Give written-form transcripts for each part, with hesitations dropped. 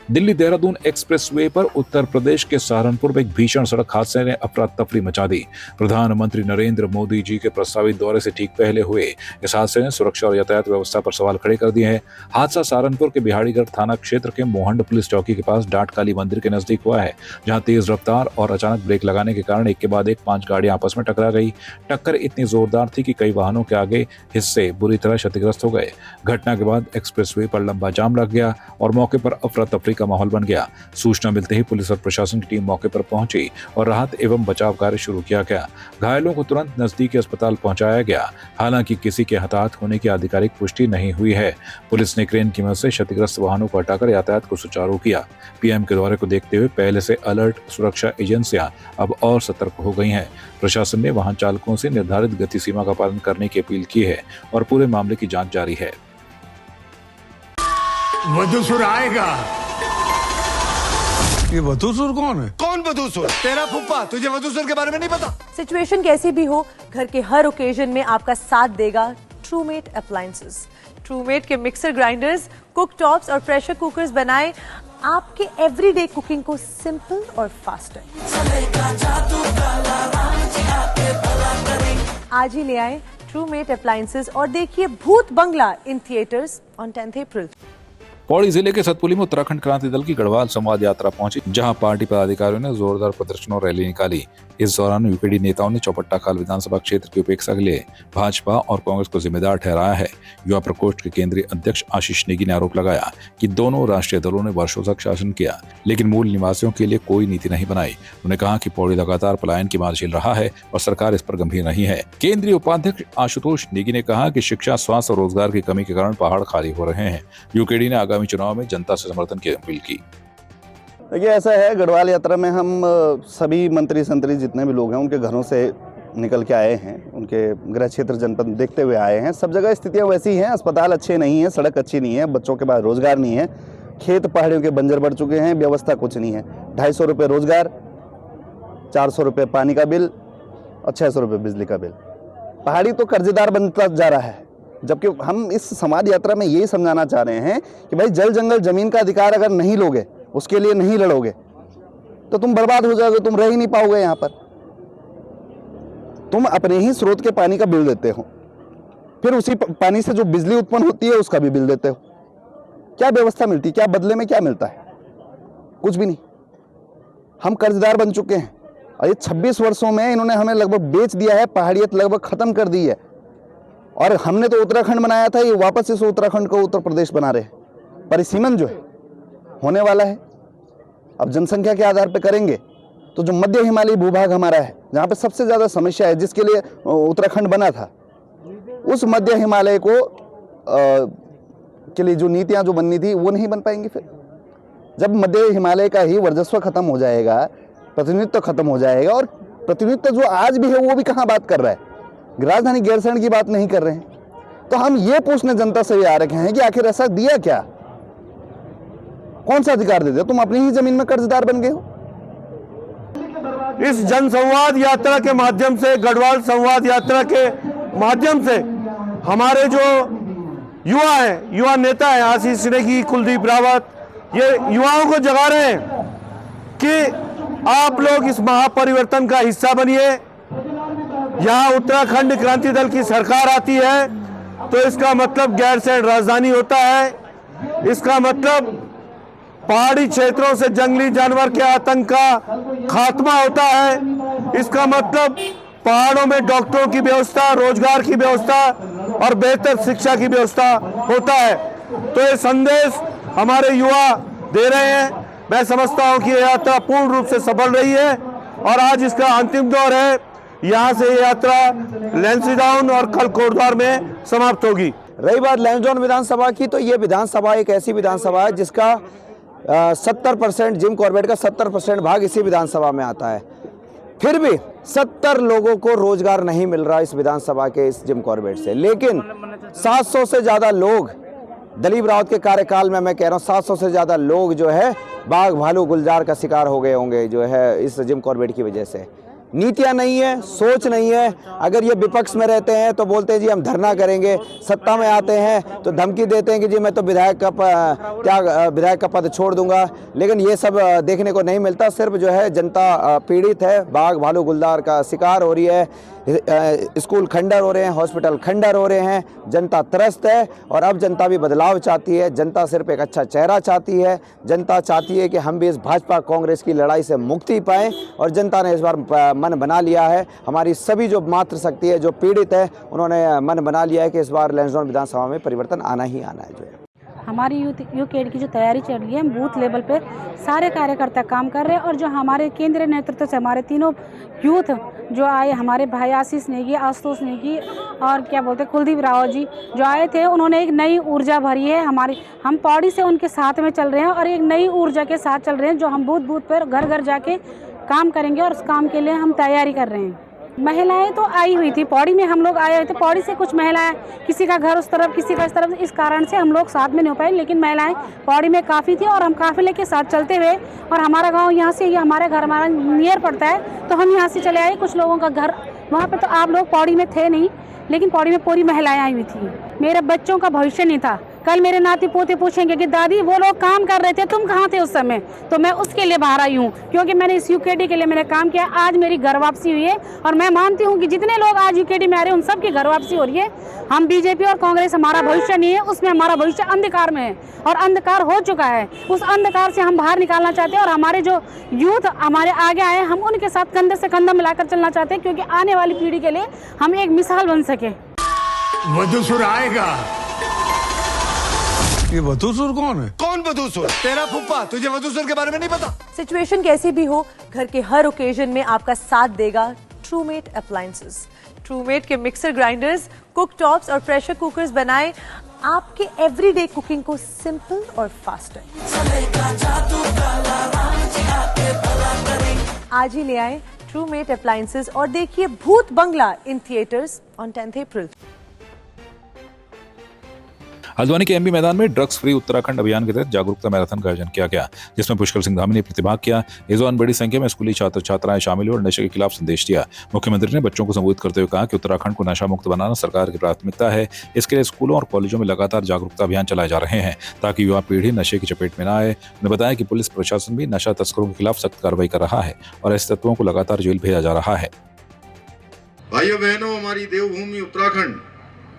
Delhi Dehradun expressway पर उत्तर प्रदेश के सहारनपुर में एक भीषण सड़क हादसे ने अफरा तफरी मचा दी। प्रधानमंत्री नरेंद्र मोदी जी के प्रस्तावित दौरे से ठीक पहले हुए इस हादसे ने सुरक्षा और यातायात व्यवस्था पर सवाल खड़े कर दिए हैं। हादसा सहारनपुर के बिहाड़ीगढ़ थाना क्षेत्र के मोहंड पुलिस चौकी के पास डाट काली मंदिर के नजदीक हुआ है, जहां तेज रफ्तार और अचानक ब्रेक लगाने के कारण एक के बाद एक 5 गाड़ियां आपस में टकरा गई। टक्कर इतनी जोरदार थी कि कई वाहनों के आगे हिस्से बुरी तरह क्षतिग्रस्त हो गए। घटना के बाद एक्सप्रेसवे पर लंबा जाम लग गया और मौके पर अफरा तफरी का माहौल बन गया। सूचना मिलते ही पुलिस और प्रशासन की टीम मौके पर पहुंची और राहत एवं बचाव कार्य शुरू किया गया। घायलों को तुरंत नजदीकी अस्पताल पहुंचाया गया। हालांकि किसी के हताहत होने की आधिकारिक पुष्टि नहीं हुई है। पुलिस ने क्रेन की मदद से क्षतिग्रस्त वाहनों को हटाकर यातायात को सुचारू किया। पीएम के दौरे को देखते हुए पहले से अलर्ट सुरक्षा एजेंसियां अब और सतर्क हो गई हैं। प्रशासन ने वाहन चालकों से निर्धारित गति सीमा का पालन करने की अपील की है और पूरे मामले की जांच जारी है। वधूसुर आएगा। ये वधूसुर कौन है? कौन वधूसुर? तेरा फूफा। तुझे वधूसुर के बारे में नहीं पता? सिचुएशन कैसी भी हो, घर के हर ओकेजन में आपका साथ देगा ट्रूमेट अप्लायंसेस। ट्रूमेट के मिक्सर ग्राइंडर्स, कुक टॉप्स और प्रेशर कुकर्स बनाए आपके एवरीडे कुकिंग को सिंपल और फास्टर। आज ही ले आए ट्रूमेट अप्लायंसेस और देखिए भूत बंगला इन थिएटर्स ऑन 10 अप्रैल। पौड़ी जिले के सतपुली में उत्तराखंड क्रांति दल की गढ़वाल संवाद यात्रा पहुंची, जहां पार्टी पदाधिकारियों ने जोरदार प्रदर्शन और रैली निकाली। इस दौरान यूकेडी नेताओं ने चौपट्टा खाल विधानसभा क्षेत्र की उपेक्षा के लिए भाजपा और कांग्रेस को जिम्मेदार ठहराया है। युवा प्रकोष्ठ के केंद्रीय अध्यक्ष आशीष नेगी ने आरोप लगाया कि दोनों राष्ट्रीय दलों ने वर्षों तक शासन किया, लेकिन मूल निवासियों के लिए कोई नीति नहीं बनाई। उन्होंने कहा कि पौड़ी लगातार पलायन की मार झेल रहा है और सरकार इस पर गंभीर नहीं है। केंद्रीय उपाध्यक्ष आशुतोष नेगी ने कहा कि शिक्षा, स्वास्थ्य और रोजगार की कमी के कारण पहाड़ खाली हो रहे हैं। यूकेडी ने आगामी चुनाव में जनता से समर्थन की अपील की। देखिए, ऐसा है, गढ़वाल यात्रा में हम सभी मंत्री संतरी जितने भी लोग हैं उनके घरों से निकल के आए हैं, उनके गृह क्षेत्र जनपद देखते हुए आए हैं। सब जगह स्थितियां वैसी हैं, अस्पताल अच्छे नहीं हैं, सड़क अच्छी नहीं है, बच्चों के पास रोजगार नहीं है, खेत पहाड़ियों के बंजर पड़ चुके हैं, व्यवस्था कुछ नहीं है। 250 रुपये रोजगार, 400 रुपये पानी का बिल और 600 रुपये बिजली का बिल। पहाड़ी तो कर्जदार बनता जा रहा है, जबकि हम इस समाज यात्रा में यही समझाना चाह रहे हैं कि भाई जल जंगल जमीन का अधिकार अगर नहीं लोगे, उसके लिए नहीं लड़ोगे, तो तुम बर्बाद हो जाओगे, तुम रह ही नहीं पाओगे। यहाँ पर तुम अपने ही स्रोत के पानी का बिल देते हो, फिर उसी पानी से जो बिजली उत्पन्न होती है उसका भी बिल देते हो। क्या व्यवस्था मिलती, क्या बदले में क्या मिलता है? कुछ भी नहीं। हम कर्जदार बन चुके हैं और ये 26 वर्षों में इन्होंने हमें लगभग बेच दिया है, पहाड़ियत लगभग खत्म कर दी है। और हमने तो उत्तराखंड बनाया था, ये वापस इस उत्तराखंड को उत्तर प्रदेश बना रहे हैं। परिसीमन जो है होने वाला है। अब जनसंख्या के आधार पर करेंगे तो जो मध्य हिमालयी भूभाग हमारा है, जहाँ पे सबसे ज़्यादा समस्या है, जिसके लिए उत्तराखंड बना था, उस मध्य हिमालय को के लिए जो नीतियाँ जो बननी थी वो नहीं बन पाएंगी। फिर जब मध्य हिमालय का ही वर्चस्व खत्म हो जाएगा, प्रतिनिधित्व खत्म हो जाएगा, और प्रतिनिधित्व जो आज भी है वो भी कहाँ बात कर रहा है, राजधानी गैरसैंण की बात नहीं कर रहे हैं। तो हम ये पूछने जनता से आ रखे हैं कि आखिर ऐसा दिया क्या, कौन सा अधिकार दे दिया? तुम अपनी ही जमीन में कर्जदार बन गए हो। इस जन संवाद यात्रा के माध्यम से, गढ़वाल संवाद यात्रा के माध्यम से हमारे जो युवा हैं, युवा नेता हैं, आशीष नेगी, कुलदीप रावत, ये युवाओं को जगा रहे हैं कि आप लोग इस महापरिवर्तन का हिस्सा बनिए। यहाँ उत्तराखंड क्रांति दल की सरकार आती है तो इसका मतलब गैरसैंण राजधानी होता है। इसका मतलब पहाड़ी क्षेत्रों से जंगली जानवर के आतंक का खात्मा होता है। इसका मतलब पहाड़ों में डॉक्टरों की व्यवस्था, रोजगार की व्यवस्था और बेहतर शिक्षा की व्यवस्था होता है। तो ये संदेश हमारे युवा दे रहे हैं। मैं समझता हूँ कि ये यात्रा पूर्ण रूप से सफल रही है और आज इसका अंतिम दौर है। यहाँ से ये यात्रा लैंसडाउन और कल कोटद्वार में समाप्त होगी। रही बात लैंसडाउन विधानसभा की, तो ये विधानसभा एक ऐसी विधानसभा है जिसका 70% जिम कॉर्बेट का 70% भाग इसी विधानसभा में आता है। फिर भी 70 लोगों को रोजगार नहीं मिल रहा इस विधानसभा के इस जिम कॉर्बेट से। लेकिन 700 से ज़्यादा लोग दलीप रावत के कार्यकाल में, मैं कह रहा हूँ 700 से ज़्यादा लोग जो है बाघ भालू गुलजार का शिकार हो गए होंगे जो है इस जिम कॉर्बेट की वजह से। नीतियां नहीं है, सोच नहीं है। अगर ये विपक्ष में रहते हैं तो बोलते हैं जी हम धरना करेंगे, सत्ता में आते हैं तो धमकी देते हैं कि जी मैं तो विधायक का पद छोड़ दूंगा। लेकिन ये सब देखने को नहीं मिलता। सिर्फ जो है जनता पीड़ित है, बाघ भालू गुलदार का शिकार हो रही है, स्कूल खंडर हो रहे हैं, हॉस्पिटल खंडर हो रहे हैं, जनता त्रस्त है। और अब जनता भी बदलाव चाहती है, जनता सिर्फ एक अच्छा चेहरा चाहती है। जनता चाहती है कि हम भी इस भाजपा कांग्रेस की लड़ाई से मुक्ति पाएं। और जनता ने इस बार मन बना लिया है, हमारी सभी जो मातृशक्ति है, जो पीड़ित है, उन्होंने मन बना लिया है कि इस बार लैंसडाउन विधानसभा में परिवर्तन आना ही आना है। जो है हमारी यूकेड की जो तैयारी चल रही है, हम बूथ लेवल पे सारे कार्यकर्ता काम कर रहे हैं। और जो हमारे केंद्रीय नेतृत्व से हमारे तीनों यूथ जो आए, हमारे भाई आशीष नेगी, आशुतोष नेगी और क्या बोलते हैं कुलदीप रावत जी जो आए थे, उन्होंने एक नई ऊर्जा भरी है हम पौड़ी से उनके साथ में चल रहे हैं और एक नई ऊर्जा के साथ चल रहे हैं, जो हम बूथ बूथ पर घर घर जाके काम करेंगे और उस काम के लिए हम तैयारी कर रहे हैं। महिलाएं तो आई हुई थी, पौड़ी में हम लोग आए हुए थे। पौड़ी से कुछ महिलाएं, किसी का घर उस तरफ, किसी का इस तरफ, इस कारण से हम लोग साथ में नहीं हो पाए। लेकिन महिलाएं पौड़ी में काफ़ी थी और हम काफिले के साथ चलते हुए, और हमारा गांव यहाँ से, ये हमारा घर हमारा नियर पड़ता है, तो हम यहाँ से चले आए। कुछ लोगों का घर वहाँ पे, तो आप लोग पौड़ी में थे नहीं, लेकिन पौड़ी में पूरी महिलाएं आई हुई थी। मेरे बच्चों का भविष्य नहीं था। कल मेरे नाती पोते पूछेंगे कि दादी वो लोग काम कर रहे थे, तुम कहाँ थे उस समय, तो मैं उसके लिए बाहर आई हूँ, क्योंकि मैंने इस यूकेडी के लिए मैंने काम किया। आज मेरी घर वापसी हुई है और मैं मानती हूँ कि जितने लोग आज यूकेडी में आ रहे हैं उन सबकी घर वापसी हो रही है। हम बीजेपी और कांग्रेस हमारा भविष्य नहीं है, उसमें हमारा भविष्य अंधकार में है और अंधकार हो चुका है। उस अंधकार से हम बाहर निकालना चाहते हैं और हमारे जो यूथ हमारे आगे आए, हम उनके साथ कंधे से कंधा मिलाकर चलना चाहते हैं, क्योंकि आने वाली पीढ़ी के लिए हम एक मिसाल बन सके। वधूसुर आएगा। ये वधूसुर कौन है? कौन वधूसुर? तेरा फूफा। तुझे वधूसुर के बारे में नहीं पता? सिचुएशन कैसी भी हो, घर के हर ओकेजन में आपका साथ देगा ट्रूमेट अप्लायंसेस। ट्रूमेट के मिक्सर ग्राइंडर्स, कुक टॉप्स और प्रेशर कुकर्स बनाए आपके एवरीडे कुकिंग को सिंपल और फास्टर। आज ही ले आए ट्रूमेट अप्लायंसेस और देखिए भूत बंगला इन थिएटर्स ऑन 10 अप्रैल। हल्द्वानी के एमबी मैदान में ड्रग्स फ्री उत्तराखंड अभियान के तहत जागरूकता मैराथन का आयोजन किया गया, जिसमें पुष्कर सिंह धामी ने प्रतिभाग किया। इस दौरान बड़ी संख्या में स्कूली छात्र छात्राएं शामिल हुए और नशे के खिलाफ संदेश दिया। मुख्यमंत्री ने बच्चों को संबोधित करते हुए कहा कि उत्तराखंड को नशा मुक्त बनाना सरकार की प्राथमिकता है। इसके लिए स्कूलों और कॉलेजों में लगातार जागरूकता अभियान चलाए जा रहे हैं, ताकि युवा पीढ़ी नशे की चपेट में न आए। उन्होंने बताया कि पुलिस प्रशासन भी नशा तस्करों के खिलाफ सख्त कार्रवाई कर रहा है और ऐसे तत्वों को लगातार जेल भेजा जा रहा है। भाइयों बहनों, हमारी देवभूमि उत्तराखंड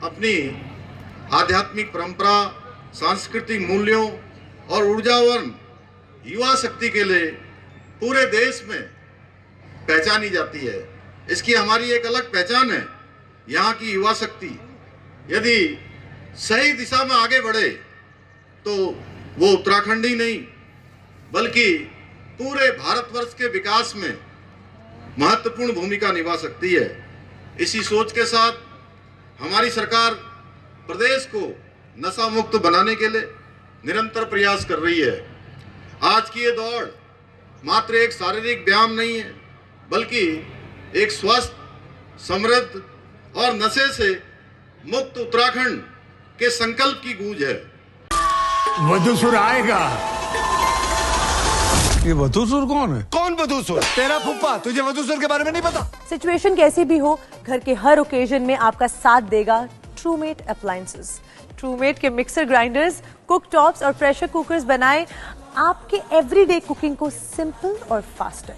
अपनी आध्यात्मिक परंपरा, सांस्कृतिक मूल्यों और ऊर्जावान युवा शक्ति के लिए पूरे देश में पहचानी जाती है। इसकी हमारी एक अलग पहचान है। यहाँ की युवा शक्ति यदि सही दिशा में आगे बढ़े तो वो उत्तराखंड ही नहीं बल्कि पूरे भारतवर्ष के विकास में महत्वपूर्ण भूमिका निभा सकती है। इसी सोच के साथ हमारी सरकार प्रदेश को नशा मुक्त बनाने के लिए निरंतर प्रयास कर रही है। आज की ये दौड़ मात्र एक शारीरिक व्यायाम नहीं है, बल्कि एक स्वस्थ, समृद्ध और नशे से मुक्त उत्तराखंड के संकल्प की गूंज है। वधूसुर आएगा। ये वधूसुर कौन है? कौन वधूसुर? तेरा फूफा। तुझे वधूसुर के बारे में नहीं पता? सिचुएशन कैसी भी हो, घर के हर ओकेजन में आपका साथ देगा ट्रूमेट अप्लायंसेस। ट्रूमेट के मिक्सर ग्राइंडर्स, कुक टॉप्स और प्रेशर कुकर्स बनाए आपके एवरीडे कुकिंग को सिंपल और फास्टर।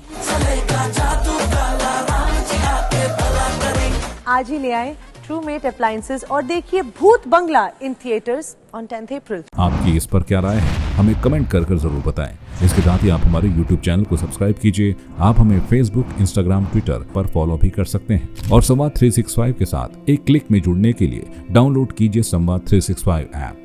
आज ही ले आए ट्रूमेट अप्लायंसेस और देखिए भूत बंगला इन थिएटर्स ऑन 10 अप्रैल। आपकी इस पर क्या राय है, हमें कमेंट कर जरूर बताएं। इसके साथ ही आप हमारे YouTube चैनल को सब्सक्राइब कीजिए। आप हमें Facebook, Instagram, Twitter पर फॉलो भी कर सकते हैं और संवाद 365 के साथ एक क्लिक में जुड़ने के लिए डाउनलोड कीजिए संवाद 365 ऐप।